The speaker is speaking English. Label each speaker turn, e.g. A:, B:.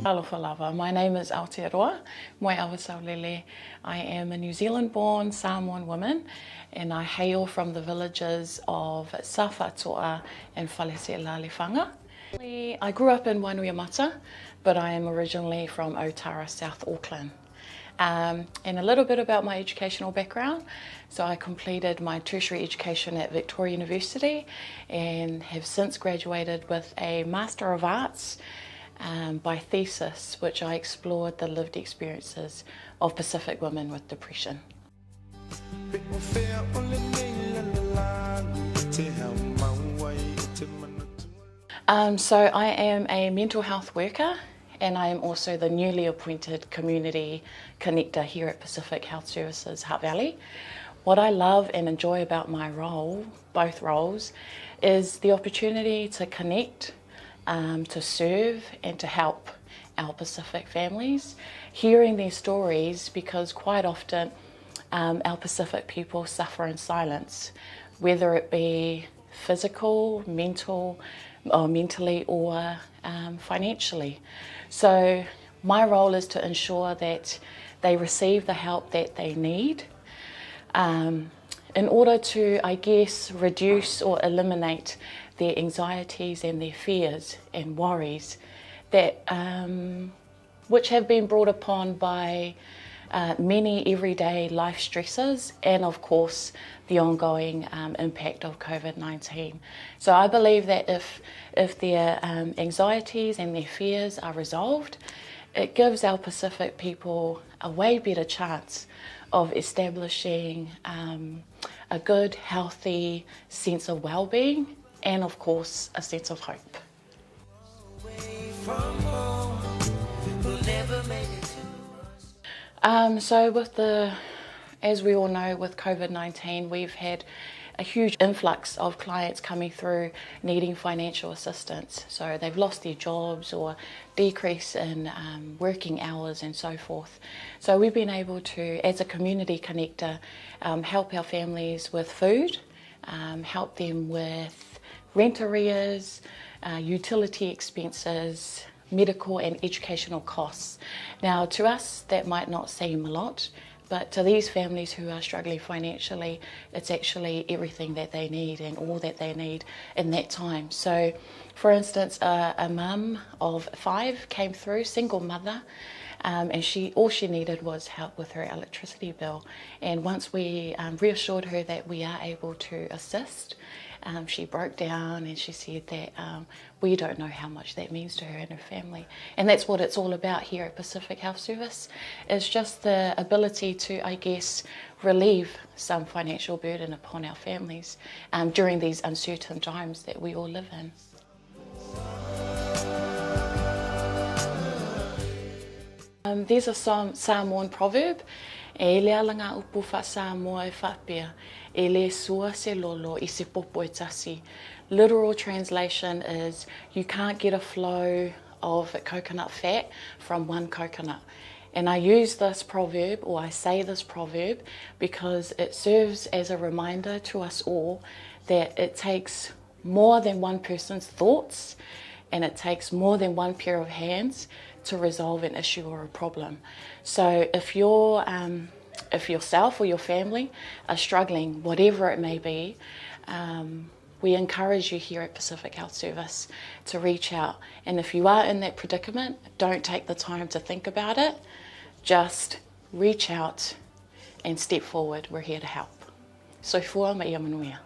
A: Alofa lava. My name is Aotearoa Moi Awasaulele. I am a New Zealand-born Samoan woman and I hail from the villages of Sawhatoa and Whalese'ela-Lefanga. I grew up in Wainuiomata, but I am originally from Otara, South Auckland. And a little bit about my educational background. So I completed my tertiary education at Victoria University and have since graduated with a Master of Arts by thesis, which I explored the lived experiences of Pacific women with depression. So I am a mental health worker and I am also the newly appointed community connector here at Pacific Health Services Hutt Valley. What I love and enjoy about my role, both roles, is the opportunity to connect, to serve and to help our Pacific families, hearing their stories, because quite often our Pacific people suffer in silence, whether it be physical, mentally or financially. So my role is to ensure that they receive the help that they need in order to, I guess, reduce or eliminate their anxieties and their fears and worries that which have been brought upon by many everyday life stresses and of course the ongoing impact of COVID-19. So I believe that if their anxieties and their fears are resolved, it gives our Pacific people a way better chance of establishing a good, healthy sense of well-being and of course a sense of hope. So as we all know, with COVID-19, we've had a huge influx of clients coming through needing financial assistance. So they've lost their jobs or decrease in working hours and so forth. So we've been able to, as a community connector, help our families with food, help them with rent arrears, utility expenses, medical and educational costs. Now, to us, that might not seem a lot, but to these families who are struggling financially, it's actually everything that they need and all that they need in that time. So, for instance, a mum of 5 came through, single mother, and all she needed was help with her electricity bill. And once we reassured her that we are able to assist, she broke down and she said that we don't know how much that means to her and her family. And that's what it's all about here at Pacific Health Service. It's just the ability to, I guess, relieve some financial burden upon our families during these uncertain times that we all live in. There's a Samoan proverb, e le alanga upu wha Samoa e whapea, e le sua se lolo I se popo e tasi. Literal translation is, you can't get a flow of coconut fat from one coconut. And I use this proverb, or I say this proverb, because it serves as a reminder to us all that it takes more than one person's thoughts and it takes more than one pair of hands to resolve an issue or a problem. So if yourself or your family are struggling, whatever it may be, we encourage you here at Pacific Health Service to reach out. And if you are in that predicament, don't take the time to think about it. Just reach out and step forward. We're here to help. Soifua mai ia manuia.